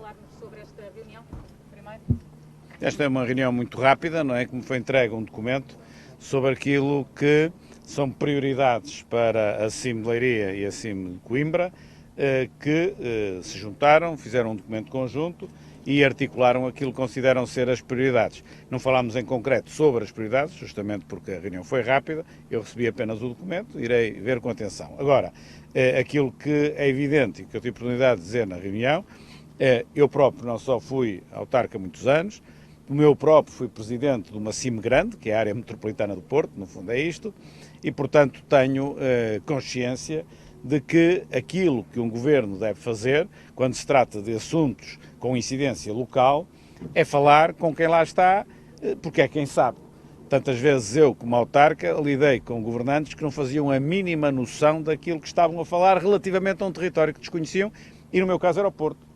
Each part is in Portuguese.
falar-nos sobre esta reunião, primeiro? Esta é uma reunião muito rápida, não é? Que me foi entregue um documento sobre aquilo que são prioridades para a CIM de Leiria e a CIM de Coimbra, que se juntaram, fizeram um documento conjunto e articularam aquilo que consideram ser as prioridades. Não falámos em concreto sobre as prioridades, justamente porque a reunião foi rápida, eu recebi apenas o documento, irei ver com atenção. Agora, aquilo que é evidente e que eu tive a oportunidade de dizer na reunião, eu próprio não só fui autarca há muitos anos, como eu próprio fui presidente de uma CIM grande, que é a área metropolitana do Porto, no fundo é isto, e portanto tenho consciência de que aquilo que um governo deve fazer, quando se trata de assuntos com incidência local, é falar com quem lá está, porque é quem sabe. Tantas vezes eu, como autarca, lidei com governantes que não faziam a mínima noção daquilo que estavam a falar relativamente a um território que desconheciam, e no meu caso era o Porto,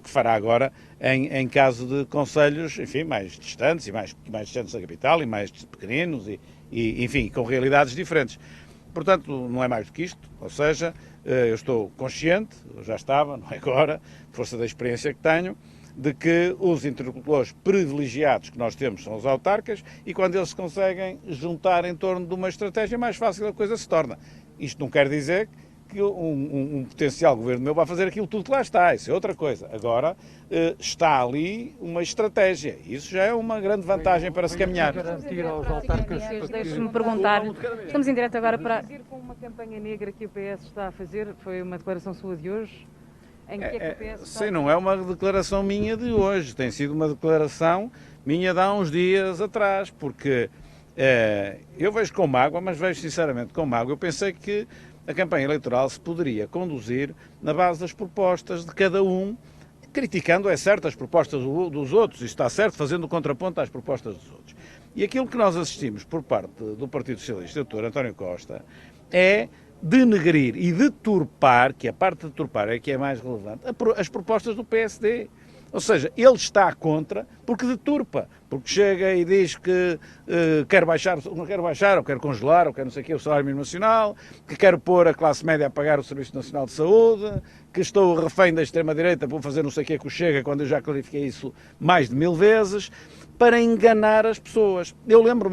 que fará agora em caso de concelhos, enfim, mais distantes e mais distantes da capital e mais pequeninos e enfim, com realidades diferentes. Portanto, não é mais do que isto, ou seja, eu estou consciente, já estava, não é agora, força da experiência que tenho, de que os interlocutores privilegiados que nós temos são os autarcas e quando eles se conseguem juntar em torno de uma estratégia, mais fácil a coisa se torna. Isto não quer dizer que um potencial governo meu vai fazer aquilo tudo que lá está, isso é outra coisa. Agora, está ali uma estratégia, isso já é uma grande vantagem para se caminhar. Garantir aos autarcas... Deixe-me perguntar, estamos em direto agora para... Dizer com uma campanha negra que o PS está a fazer, foi uma declaração sua de hoje, em que é que o PS está... Sim, não é uma declaração minha de hoje, tem sido uma declaração minha de há uns dias atrás, porque eu vejo com mágoa, mas vejo sinceramente com mágoa, eu pensei que a campanha eleitoral se poderia conduzir na base das propostas de cada um, criticando, é certo, as propostas dos outros, isso está certo, fazendo o contraponto às propostas dos outros. E aquilo que nós assistimos por parte do Partido Socialista, Dr. António Costa, é denegrir e deturpar, que a parte de deturpar é que é mais relevante, as propostas do PSD. Ou seja, ele está contra porque deturpa, porque chega e diz que quer baixar, não quer baixar, ou quer congelar, ou quer não sei o quê, o salário mínimo nacional, que quer pôr a classe média a pagar o Serviço Nacional de Saúde, que estou refém da extrema-direita por fazer não sei o quê com o Chega, quando eu já clarifiquei isso mais de 1000 vezes, para enganar as pessoas. Eu lembro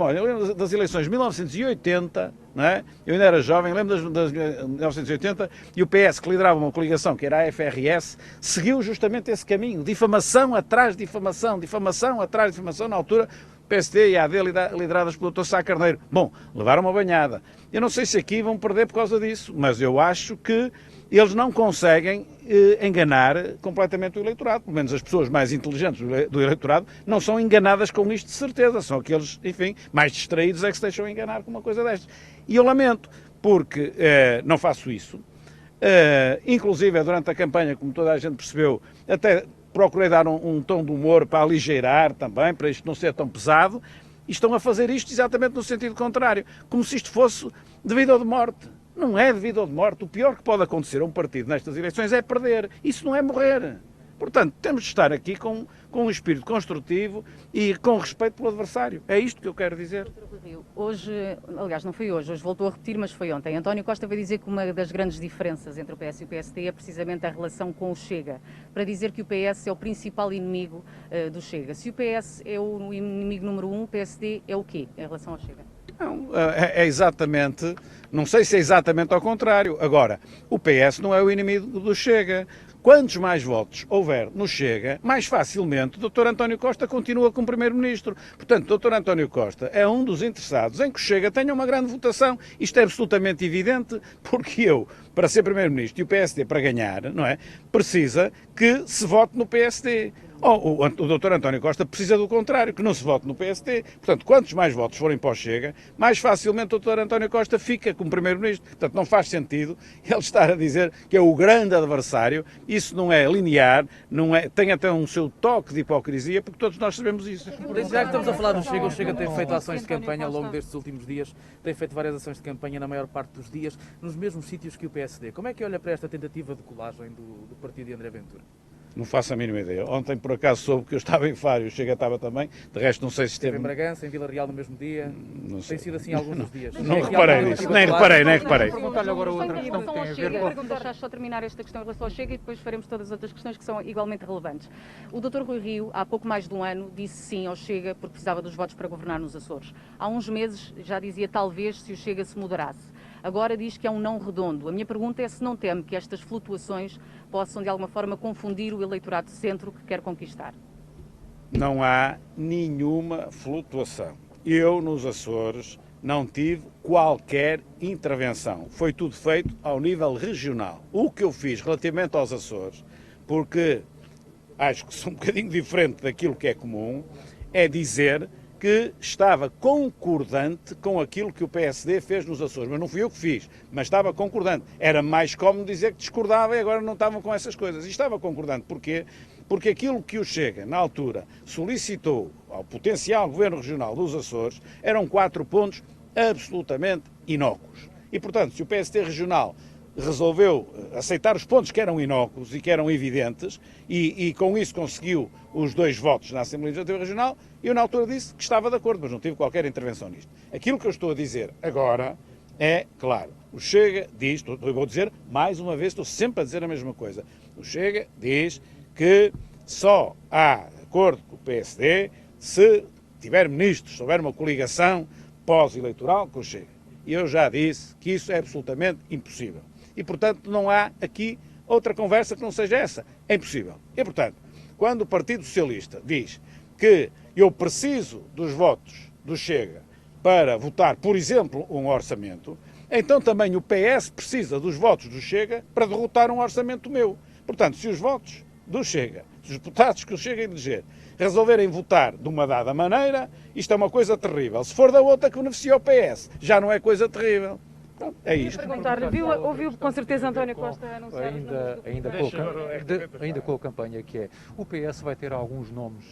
das eleições de 1980, não é? Eu ainda era jovem, lembro das 1980, e o PS, que liderava uma coligação, que era a FRS, seguiu justamente esse caminho, difamação atrás de difamação, difamação atrás de difamação, na altura, PSD e AD lideradas pelo Dr. Sá Carneiro. Bom, levaram uma banhada. Eu não sei se aqui vão perder por causa disso, mas eu acho que eles não conseguem enganar completamente o eleitorado. Pelo menos as pessoas mais inteligentes do eleitorado não são enganadas com isto de certeza. São aqueles, enfim, mais distraídos é que se deixam enganar com uma coisa destas. E eu lamento, porque não faço isso. Inclusive, durante a campanha, como toda a gente percebeu, até procurei dar um tom de humor para aligeirar também, para isto não ser tão pesado, e estão a fazer isto exatamente no sentido contrário, como se isto fosse de vida ou de morte. Não é de vida ou de morte. O pior que pode acontecer a um partido nestas eleições é perder. Isso não é morrer. Portanto, temos de estar aqui com um espírito construtivo e com respeito pelo adversário. É isto que eu quero dizer. Hoje, aliás, não foi hoje voltou a repetir, mas foi ontem. António Costa vai dizer que uma das grandes diferenças entre o PS e o PSD é precisamente a relação com o Chega, para dizer que o PS é o principal inimigo do Chega. Se o PS é o inimigo número 1, o PSD é o quê em relação ao Chega? Não, é exatamente, não sei se é exatamente ao contrário. Agora, o PS não é o inimigo do Chega. Quantos mais votos houver no Chega, mais facilmente o Dr. António Costa continua como Primeiro-Ministro. Portanto, o Dr. António Costa é um dos interessados em que o Chega tenha uma grande votação. Isto é absolutamente evidente, porque eu, para ser Primeiro-Ministro e o PSD para ganhar, não é, precisa que se vote no PSD. O Dr. António Costa precisa do contrário, que não se vote no PSD. Portanto, quantos mais votos forem para o Chega, mais facilmente o Dr. António Costa fica como Primeiro-Ministro. Portanto, não faz sentido ele estar a dizer que é o grande adversário. Isso não é linear, tem até um seu toque de hipocrisia, porque todos nós sabemos isso. Já que estamos a falar do Chega, o Chega tem feito ações de campanha ao longo destes últimos dias, tem feito várias ações de campanha na maior parte dos dias, nos mesmos sítios que o PSD. Como é que olha para esta tentativa de colagem do partido de André Ventura? Não faço a mínima ideia. Ontem, por acaso, soube que eu estava em Faro e o Chega estava também. De resto, não sei se Esteve esteve... em Bragança, em Vila Real no mesmo dia. Não sei. Tem sido assim alguns dos dias. Não reparei nisso. Nem reparei. Perguntar-lhe agora outra questão que tem a ver com... Vamos deixar só terminar esta questão em relação ao Chega e depois faremos todas as outras questões que são igualmente relevantes. O Dr. Rui Rio, há pouco mais de um ano, disse sim ao Chega porque precisava dos votos para governar nos Açores. Há uns meses já dizia talvez se o Chega se moderasse. Agora diz que é um não redondo. A minha pergunta é se não teme que estas flutuações possam de alguma forma confundir o eleitorado de centro que quer conquistar. Não há nenhuma flutuação. Eu, nos Açores, não tive qualquer intervenção. Foi tudo feito ao nível regional. O que eu fiz relativamente aos Açores, porque acho que sou um bocadinho diferente daquilo que é comum, é dizer que estava concordante com aquilo que o PSD fez nos Açores. Mas não fui eu que fiz, mas estava concordante. Era mais cómodo dizer que discordava e agora não estavam com essas coisas. E estava concordante. Porquê? Porque aquilo que o Chega, na altura, solicitou ao potencial governo regional dos Açores eram 4 pontos absolutamente inócuos. E, portanto, se o PSD regional resolveu aceitar os pontos que eram inócuos e que eram evidentes e com isso conseguiu os 2 votos na Assembleia Legislativa Regional, eu na altura disse que estava de acordo, mas não tive qualquer intervenção nisto. Aquilo que eu estou a dizer agora é, claro, o Chega diz, eu vou dizer mais uma vez, estou sempre a dizer a mesma coisa, o Chega diz que só há acordo com o PSD se tiver ministros, se houver uma coligação pós-eleitoral com o Chega. E eu já disse que isso é absolutamente impossível. E, portanto, não há aqui outra conversa que não seja essa. É impossível. E, portanto, quando o Partido Socialista diz que eu preciso dos votos do Chega para votar, por exemplo, um orçamento, então também o PS precisa dos votos do Chega para derrotar um orçamento meu. Portanto, se os votos do Chega, se os deputados que o Chega eleger, resolverem votar de uma dada maneira, isto é uma coisa terrível. Se for da outra que beneficia o PS, já não é coisa terrível. Pronto, é isto. Perguntar-lhe, ouviu com certeza António Costa anunciar ainda com a campanha que é, o PS vai ter alguns nomes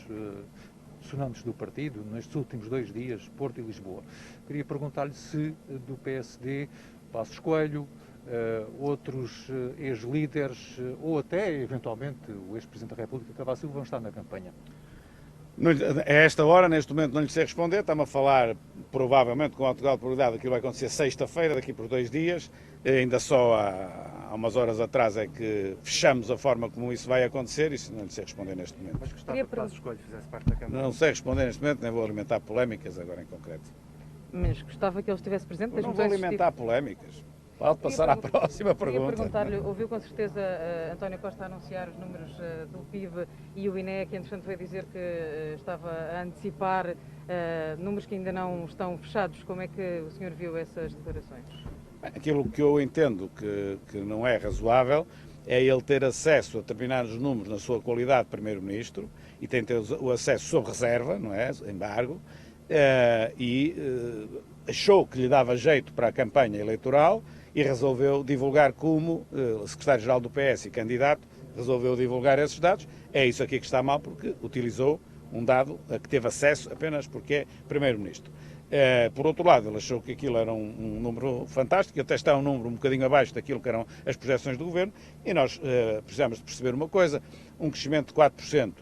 sonantes do partido nestes últimos 2 dias, Porto e Lisboa. Queria perguntar-lhe se do PSD, Passos Coelho, outros ex-líderes ou até, eventualmente, o ex-Presidente da República, Cavaco Silva, vão estar na campanha. A esta hora, neste momento, não lhe sei responder. Está-me a falar, provavelmente, com alta probabilidade, aquilo vai acontecer sexta-feira, daqui por 2 dias. Ainda só há umas horas atrás é que fechamos a forma como isso vai acontecer. Isso não lhe sei responder neste momento. Mas gostava que Passos Coelho fizesse parte da campanha. Não sei responder neste momento, nem vou alimentar polémicas agora em concreto. Mas gostava que ele estivesse presente? Não vou alimentar polémicas. Pode passar à próxima pergunta. Queria perguntar-lhe, ouviu com certeza António Costa anunciar os números do PIB e o INE, que entretanto veio dizer que estava a antecipar números que ainda não estão fechados. Como é que o senhor viu essas declarações? Aquilo que eu entendo que não é razoável é ele ter acesso a determinados números na sua qualidade de Primeiro-Ministro e tem ter o acesso sob reserva, não é? Embargo, achou que lhe dava jeito para a campanha eleitoral e resolveu divulgar como secretário-geral do PS e candidato, resolveu divulgar esses dados. É isso aqui que está mal, porque utilizou um dado a que teve acesso apenas porque é Primeiro-Ministro. Por outro lado, ele achou que aquilo era um número fantástico, e até está um número um bocadinho abaixo daquilo que eram as projeções do Governo, e nós precisamos de perceber uma coisa, um crescimento de 4%,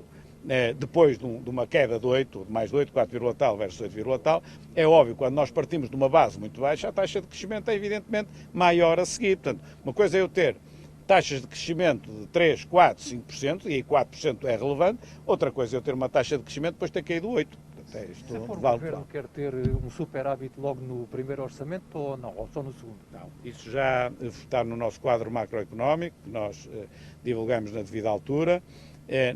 depois de uma queda de 8, de mais de 8, 4, tal versus 8, tal, é óbvio, quando nós partimos de uma base muito baixa, a taxa de crescimento é evidentemente maior a seguir. Portanto, uma coisa é eu ter taxas de crescimento de 3, 4, 5%, e aí 4% é relevante, outra coisa é eu ter uma taxa de crescimento depois ter caído 8%. Se for o Governo quer ter um superávit logo no primeiro orçamento ou não, ou só no segundo? Não, isso já está no nosso quadro macroeconómico, que nós divulgamos na devida altura.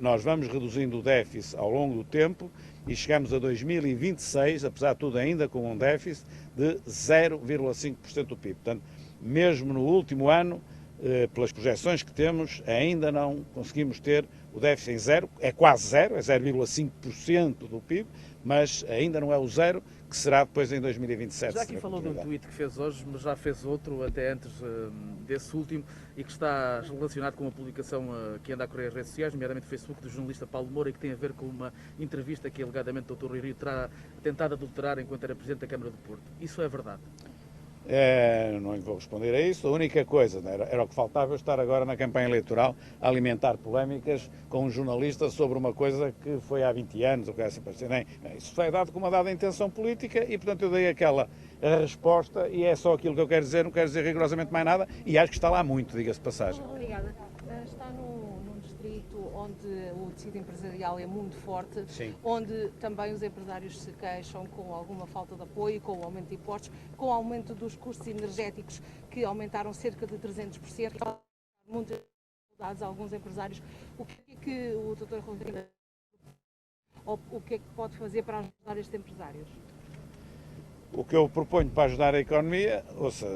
Nós vamos reduzindo o déficit ao longo do tempo e chegamos a 2026, apesar de tudo ainda com um déficit de 0,5% do PIB. Portanto, mesmo no último ano, pelas projeções que temos, ainda não conseguimos ter o déficit em zero, é quase zero, é 0,5% do PIB, mas ainda não é o zero, que será depois em 2027. Já aqui falou de um tweet que fez hoje, mas já fez outro até antes desse último e que está relacionado com uma publicação que anda a correr as redes sociais, nomeadamente o Facebook, do jornalista Paulo Moura, e que tem a ver com uma entrevista que alegadamente o Dr. Rui Rio terá tentado adulterar enquanto era Presidente da Câmara do Porto. Isso é verdade? Não lhe vou responder a isso. A única coisa, era o que faltava eu estar agora na campanha eleitoral a alimentar polémicas com um jornalista sobre uma coisa que foi há 20 anos, ou que assim, isso foi dado com uma dada intenção política e, portanto, eu dei aquela resposta e é só aquilo que eu quero dizer, não quero dizer rigorosamente mais nada e acho que está lá muito, diga-se de passagem. Obrigada. Está num distrito onde o tecido empresarial é muito forte, Sim. onde também os empresários se queixam com alguma falta de apoio, com o aumento de impostos, com o aumento dos custos energéticos que aumentaram cerca de 300%, muitas dificuldades a alguns empresários. O que é que o Dr. Rodrigo, ou o que é que pode fazer para ajudar estes empresários? O que eu proponho para ajudar a economia, ouça,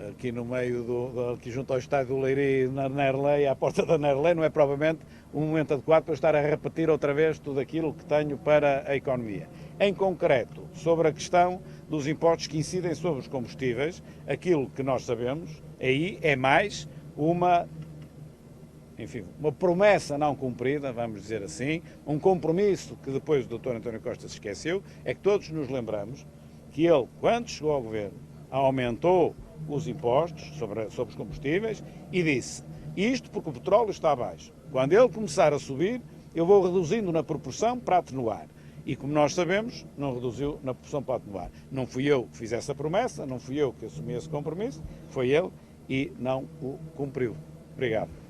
aqui no meio, aqui junto ao estádio do Leiria, na Nerlei, à porta da Nerlei, não é provavelmente um momento adequado para eu estar a repetir outra vez tudo aquilo que tenho para a economia. Em concreto, sobre a questão dos impostos que incidem sobre os combustíveis, aquilo que nós sabemos, aí é mais uma promessa não cumprida, vamos dizer assim, um compromisso que depois o Dr. António Costa se esqueceu, é que todos nos lembramos que ele, quando chegou ao governo, aumentou os impostos sobre os combustíveis e disse, isto porque o petróleo está abaixo. Quando ele começar a subir, eu vou reduzindo na proporção para atenuar. E como nós sabemos, não reduziu na proporção para atenuar. Não fui eu que fiz essa promessa, não fui eu que assumi esse compromisso, foi ele e não o cumpriu. Obrigado.